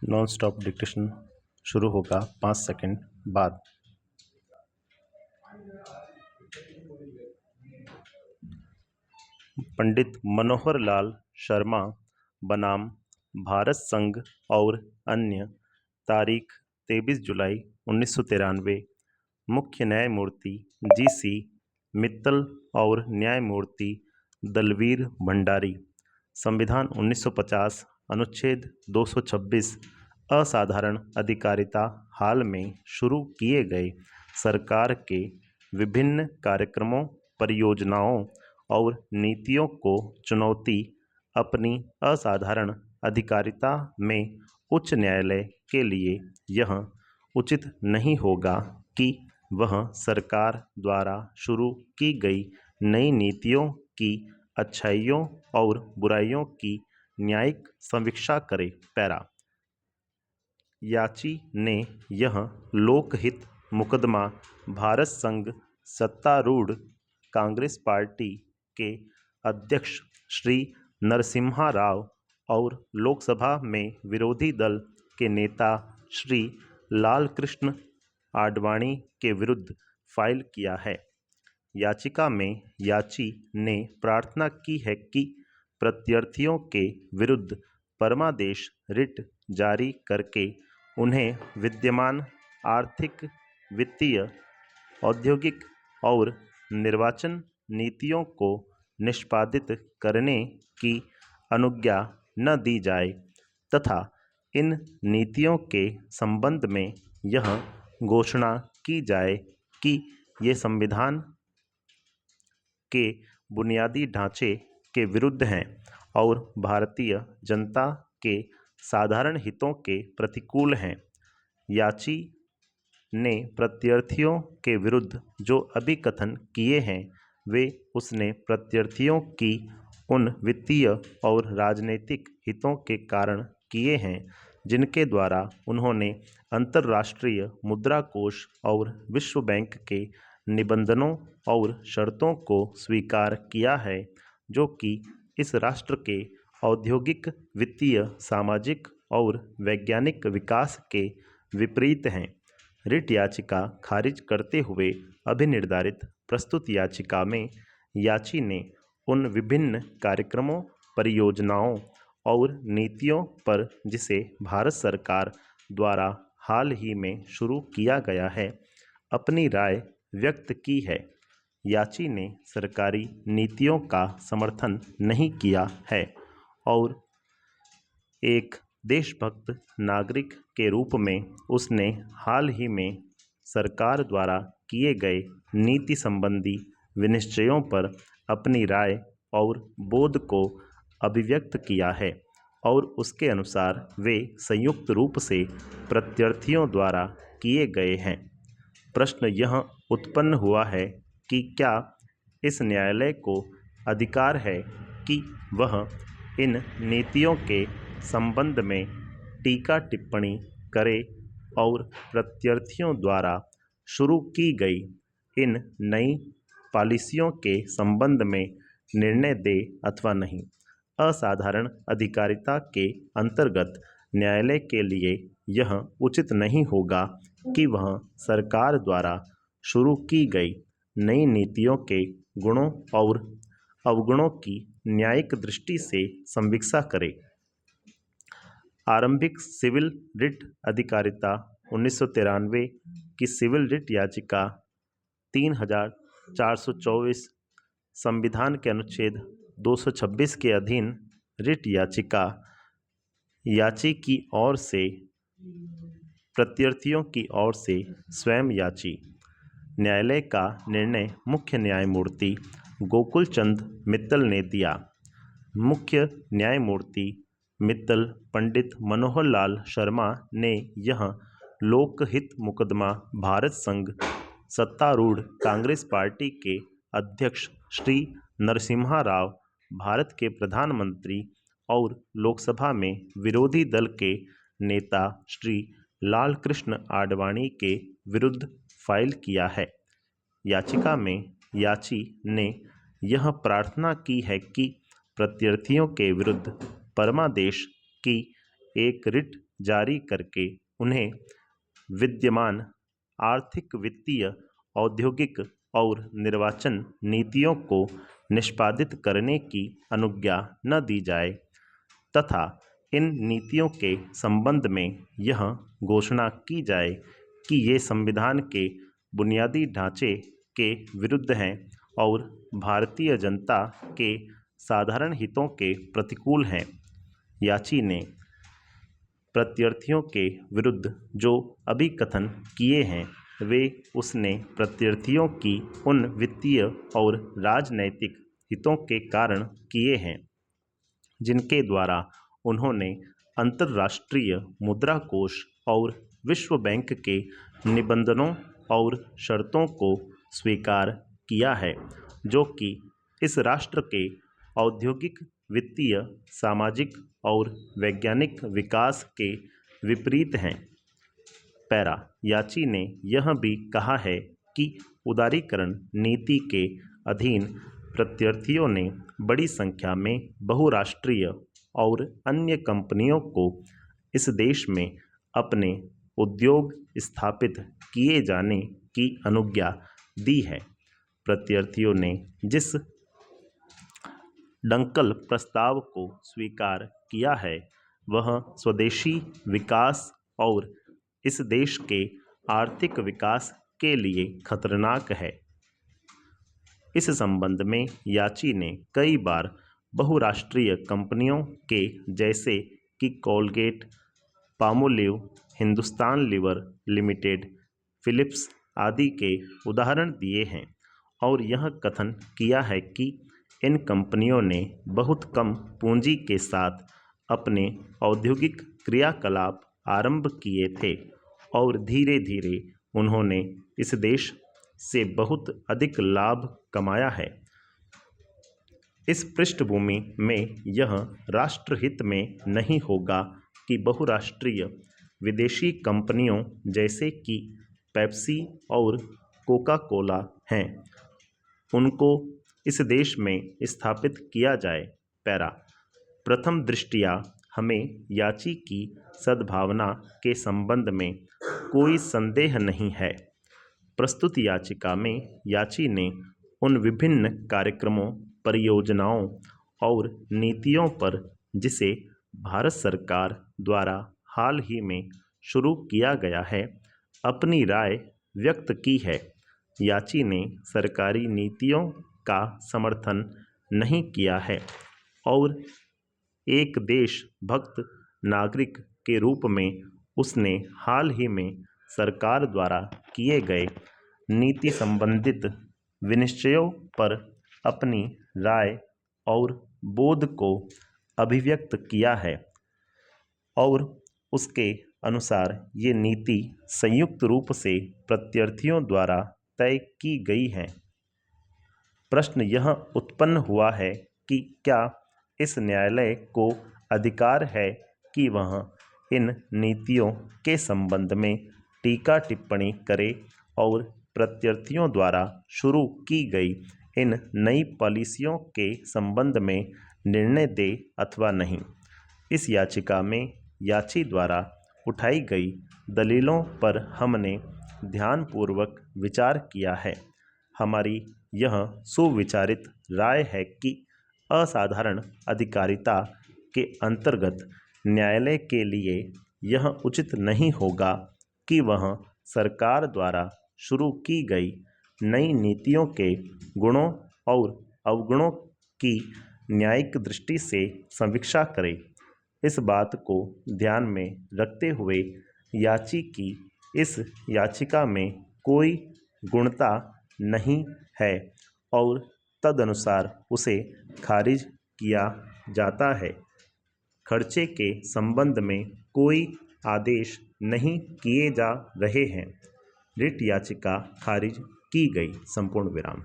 Non stop dictation शुरू होगा 5 second बाद। पंडित मनोहर लाल शर्मा बनाम भारत संघ और अन्य, तारीख 23 जुलाई 1993। मुख्य न्यायमूर्ति जी.सी. मित्तल और न्यायमूर्ति दलवीर भंडारी। संविधान 1950 अनुच्छेद 226 असाधारण अधिकारिता हाल में शुरू किए गए सरकार के विभिन्न कार्यक्रमों, परियोजनाओं और नीतियों को चुनौती। अपनी असाधारण अधिकारिता में उच्च न्यायालय के लिए यह उचित नहीं होगा कि वह सरकार द्वारा शुरू की गई नई नीतियों की अच्छाइयों और बुराइयों की न्यायिक समीक्षा करे। पैरा। याची ने यह लोकहित मुकदमा भारत संघ सत्तारूढ़ कांग्रेस पार्टी के अध्यक्ष श्री नरसिम्हा राव और लोकसभा में विरोधी दल के नेता श्री लालकृष्ण आडवाणी के विरुद्ध फाइल किया है। याचिका में याची ने प्रार्थना की है कि प्रत्यर्थियों के विरुद्ध परमादेश रिट जारी करके उन्हें विद्यमान आर्थिक, वित्तीय, औद्योगिक और निर्वाचन नीतियों को निष्पादित करने की अनुज्ञा न दी जाए तथा इन नीतियों के संबंध में यह घोषणा की जाए कि ये संविधान के बुनियादी ढांचे के विरुद्ध हैं और भारतीय जनता के साधारण हितों के प्रतिकूल हैं। याची ने प्रत्यर्थियों के विरुद्ध जो अभिकथन किए हैं वे उसने प्रत्यर्थियों की उन वित्तीय और राजनीतिक हितों के कारण किए हैं जिनके द्वारा उन्होंने अंतर्राष्ट्रीय मुद्रा कोष और विश्व बैंक के निबंधनों और शर्तों को स्वीकार किया है, जो कि इस राष्ट्र के औद्योगिक, वित्तीय, सामाजिक और वैज्ञानिक विकास के विपरीत हैं। रिट याचिका खारिज करते हुए अभिनिर्धारित प्रस्तुत याचिका में याची ने उन विभिन्न कार्यक्रमों, परियोजनाओं और नीतियों पर जिसे भारत सरकार द्वारा हाल ही में शुरू किया गया है, अपनी राय व्यक्त की है। याची ने सरकारी नीतियों का समर्थन नहीं किया है और एक देशभक्त नागरिक के रूप में उसने हाल ही में सरकार द्वारा किए गए नीति संबंधी विनिश्चयों पर अपनी राय और बोध को अभिव्यक्त किया है और उसके अनुसार वे संयुक्त रूप से प्रत्यर्थियों द्वारा किए गए हैं। प्रश्न यह उत्पन्न हुआ है कि क्या इस न्यायालय को अधिकार है कि वह इन नीतियों के संबंध में टीका टिप्पणी करे और प्रत्यर्थियों द्वारा शुरू की गई इन नई पॉलिसियों के संबंध में निर्णय दे अथवा नहीं। असाधारण अधिकारिता के अंतर्गत न्यायालय के लिए यह उचित नहीं होगा कि वह सरकार द्वारा शुरू की गई नई नीतियों के गुणों और अवगुणों की न्यायिक दृष्टि से समीक्षा करे। आरंभिक सिविल रिट अधिकारिता 1993 की सिविल रिट याचिका 3424 संविधान के अनुच्छेद 226 के अधीन रिट याचिका याची की ओर से, प्रत्यर्थियों की ओर से स्वयं याची। न्यायालय का निर्णय मुख्य न्यायमूर्ति गोकुल चंद मित्तल ने दिया। मुख्य न्यायमूर्ति मित्तल पंडित मनोहर लाल शर्मा ने यह लोकहित मुकदमा भारत संघ सत्तारूढ़ कांग्रेस पार्टी के अध्यक्ष श्री नरसिम्हा राव, भारत के प्रधानमंत्री और लोकसभा में विरोधी दल के नेता श्री लालकृष्ण आडवाणी के विरुद्ध फाइल किया है। याचिका में याची ने यह प्रार्थना की है कि प्रत्यर्थियों के विरुद्ध परमादेश की एक रिट जारी करके उन्हें विद्यमान आर्थिक, वित्तीय, औद्योगिक और निर्वाचन नीतियों को निष्पादित करने की अनुज्ञा न दी जाए तथा इन नीतियों के संबंध में यह घोषणा की जाए कि ये संविधान के बुनियादी ढांचे के विरुद्ध हैं और भारतीय जनता के साधारण हितों के प्रतिकूल हैं। याची ने प्रत्यर्थियों के विरुद्ध जो अभिकथन किए हैं वे उसने प्रत्यर्थियों की उन वित्तीय और राजनैतिक हितों के कारण किए हैं जिनके द्वारा उन्होंने अंतर्राष्ट्रीय मुद्रा कोष और विश्व बैंक के निबंधनों और शर्तों को स्वीकार किया है, जो कि इस राष्ट्र के औद्योगिक, वित्तीय, सामाजिक और वैज्ञानिक विकास के विपरीत हैं। पैरा। याची ने यह भी कहा है कि उदारीकरण नीति के अधीन प्रत्यर्थियों ने बड़ी संख्या में बहुराष्ट्रीय और अन्य कंपनियों को इस देश में अपने उद्योग स्थापित किए जाने की अनुज्ञा दी है। प्रत्यर्थियों ने जिस डंकल प्रस्ताव को स्वीकार किया है वह स्वदेशी विकास और इस देश के आर्थिक विकास के लिए खतरनाक है। इस संबंध में याची ने कई बार बहुराष्ट्रीय कंपनियों के जैसे कि Colgate, Palmolive, Hindustan Lever Limited, Philips आदि के उदाहरण दिए हैं और यह कथन किया है कि इन कंपनियों ने बहुत कम पूंजी के साथ अपने औद्योगिक क्रियाकलाप आरंभ किए थे और धीरे धीरे उन्होंने इस देश से बहुत अधिक लाभ कमाया है। इस पृष्ठभूमि में यह राष्ट्रहित में नहीं होगा कि बहुराष्ट्रीय विदेशी कंपनियों जैसे कि पेप्सी और कोका कोला हैं उनको इस देश में स्थापित किया जाए। पैरा। प्रथम दृष्टया हमें याची की सद्भावना के संबंध में कोई संदेह नहीं है। प्रस्तुत याचिका में याची ने उन विभिन्न कार्यक्रमों, परियोजनाओं और नीतियों पर जिसे भारत सरकार द्वारा हाल ही में शुरू किया गया है अपनी राय व्यक्त की है। याची ने सरकारी नीतियों का समर्थन नहीं किया है और एक देशभक्त नागरिक के रूप में उसने हाल ही में सरकार द्वारा किए गए नीति संबंधित विनिश्चयों पर अपनी राय और बोध को अभिव्यक्त किया है और उसके अनुसार ये नीति संयुक्त रूप से प्रत्यर्थियों द्वारा तय की गई है। प्रश्न यह उत्पन्न हुआ है कि क्या इस न्यायालय को अधिकार है कि वह इन नीतियों के संबंध में टीका टिप्पणी करे और प्रत्यर्थियों द्वारा शुरू की गई इन नई पॉलिसियों के संबंध में निर्णय दे अथवा नहीं। इस याचिका में याची द्वारा उठाई गई दलीलों पर हमने ध्यानपूर्वक विचार किया है। हमारी यह सुविचारित राय है कि असाधारण अधिकारिता के अंतर्गत न्यायालय के लिए यह उचित नहीं होगा कि वह सरकार द्वारा शुरू की गई नई नीतियों के गुणों और अवगुणों की न्यायिक दृष्टि से समीक्षा करे। इस बात को ध्यान में रखते हुए याची की इस याचिका में कोई गुणता नहीं है और तदनुसार उसे खारिज किया जाता है। खर्चे के संबंध में कोई आदेश नहीं किए जा रहे हैं। रिट याचिका खारिज की गई। संपूर्ण विराम।